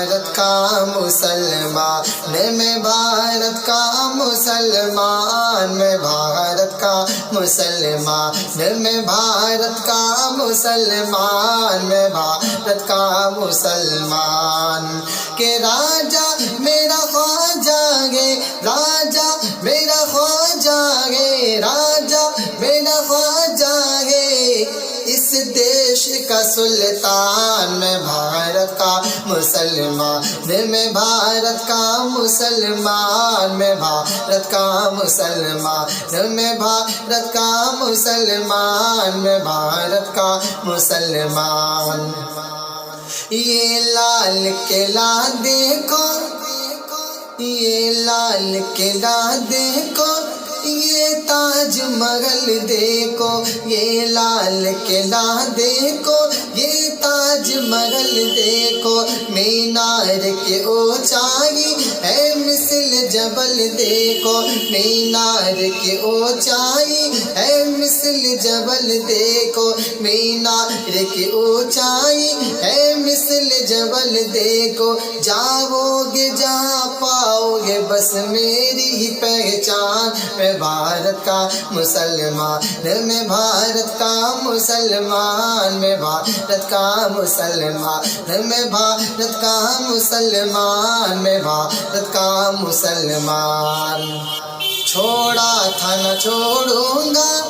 بھارت کا مسلمان، میں بھارت کا مسلمان، میں بھارت کا مسلمان، میں بھارت کا مسلمان، میں بھارت کا مسلمان۔ کہ راجہ میرا خواجہ ہے، راجہ میرا خواجہ ہے، راجہ میرا خواجہ ہے، اس دیش کا سلطان۔ میں بھارت کا مسلمان، میں بھارت کا مسلمان، میں بھارت کا مسلمان، میں بھارت کا مسلمان، میں بھارت کا مسلمان۔ یہ لال قلعہ دیکھو، یہ لال قلعہ دیکھو، یہ تاج محل دیکھو، یہ لال قلعہ دیکھو، یہ تاج محل دیکھو، مینار کی اونچائی ہے مثل جبل دیکھو، مینار کی اونچائی ہے مثل جبل دیکھو، مینار کی اونچائی ہے مثل جبل دیکھو، جاؤ گے جہاں پاؤ گے بس میری ہی پہچان۔ میں بھارت کا مسلمان، میں بھارت کا مسلمان، میں بھارت کا مسلمان، میں بھارت کا مسلمان، میں بھارت کا مسلمان۔ چھوڑا تھا نہ چھوڑوں گا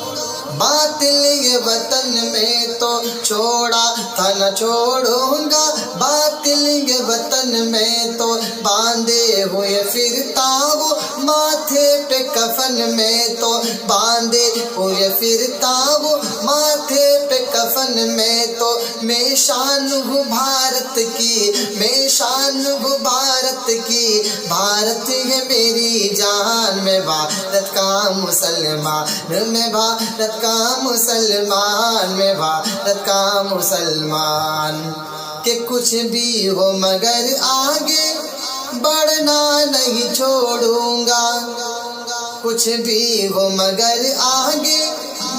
باطل یہ وطن میں تو، چھوڑا تھا نہ چھوڑوں گا باطل یہ وطن میں تو، باندھے ہوئے پھرتا ہوں ماتھے پہ کفن میں تو، باندھے ہوئے پھرتا ہوں ماتھے پہ کفن میں تو، میں شان ہوں بھارت کی، میں شان ہوں بھارت کی، بھارت ہے میری جان۔ میں بھارت کا مسلمان، میں بھارت کا مسلمان، میں بھارت کا مسلمان۔ کہ کچھ بھی ہو مگر آگے بڑھنا نہیں چھوڑوں گا، کچھ بھی ہو مگر آگے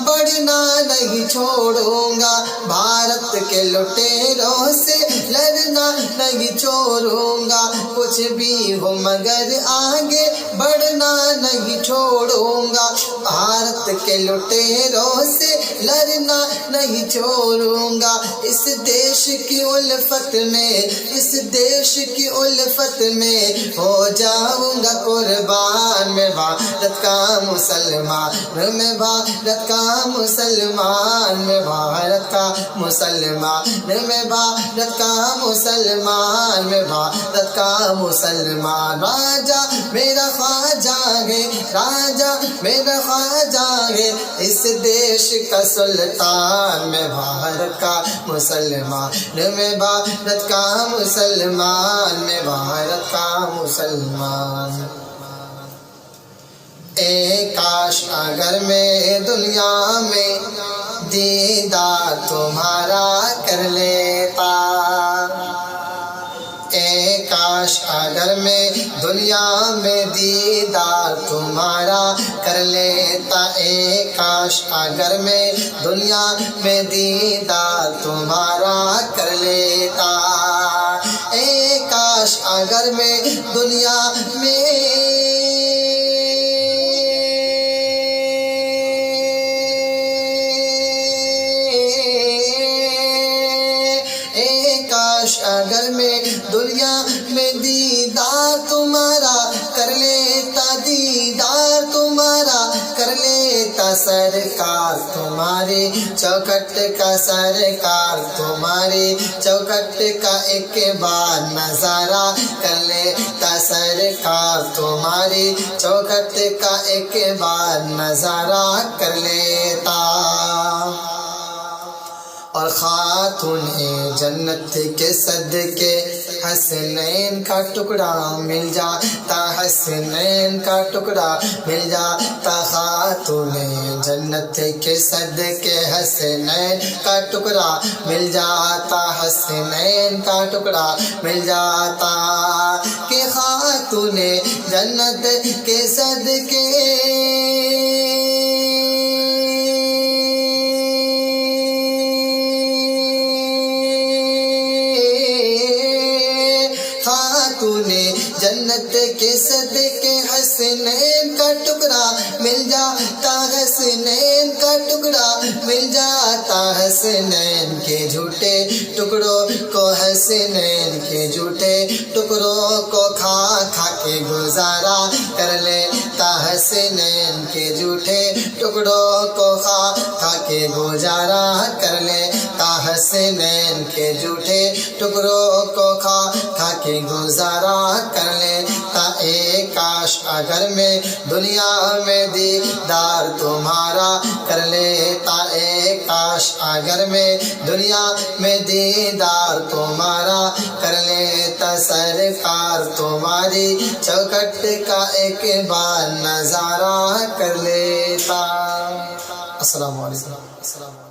بڑھنا نہیں چھوڑوں گا، بھارت کے لٹیروں سے لڑنا نہیں چھوڑوں گا، کچھ بھی ہو مگر آگے بڑھنا نہیں چھوڑوں گا، بھارت کے لٹیروں سے لڑنا نہیں چھوڑوں گا، اس دیش کی الفت میں، اس دیش کی الفت میں ہو جاؤں گا قربان۔ میں بھارت کا مسلمان، میں بھارت کا مسلمان، میں بھارت کا مسلمان، میں بھارت کا مسلمان، میں بھارت کا مسلمان۔ راجہ میرا خواجہ ہے، راجہ میرا خواجہ ہے، اس دیش کا سلطان۔ میں بھارت کا مسلمان، میں بھارت کا مسلمان، میں بھارت کا مسلمان۔ اے کاش اگر میں دنیا میں دیدار تمہارا کر لیتا، اے کاش اگر میں دنیا میں دیدار تمہارا کر لیتا، اے کاش اگر میں دنیا میں دیدار تمہارا کر لیتا، اے کاش اگر میں دنیا میں اگر میں دنیا میں دیدار تمہارا کر لیتا، دیدار تمہارا کر لیتا، سرکار تمہاری چوکھٹ کا، سرکار تمہاری چوکھٹ کا ایک بار نظارہ کر لیتا، سرکار تمہاری چوکھٹ کا ایک بار نظارہ کر لیتا۔ اور خاتون جنت کے صدقے حسنین کا ٹکڑا مل جاتا، حسنین کا ٹکڑا مل جاتا، خاتون جنت کے صدقے حسنین کا ٹکڑا مل جاتا، حسنین کا ٹکڑا مل جاتا۔ کہ خاتون جنت کے صدقے خاتون جنت کے صدقے حسنین کا ٹکڑا مل جاتا حسنین کا ٹکڑا مل جاتا حسنین کے جھوٹے ٹکڑوں کو حسنین کے جھوٹے ٹکڑوں کو کھا کھا کے گزارا کر لیتا حسنین کے جھوٹے ٹکڑوں کو کھا کھا کے گزارا کر لیتا حسنین کے جھوٹے ٹکڑوں کو کھا کھا کے گزارا کر لیتا اے کاش اگر میں دنیا میں دیدار تمہارا کر لیتا اے کاش اگر میں دنیا میں دیدار تمہارا کر لیتا سرکار تمہاری چوکھٹ کا ایک بار نظارہ کر لیتا۔ السلام علیکم۔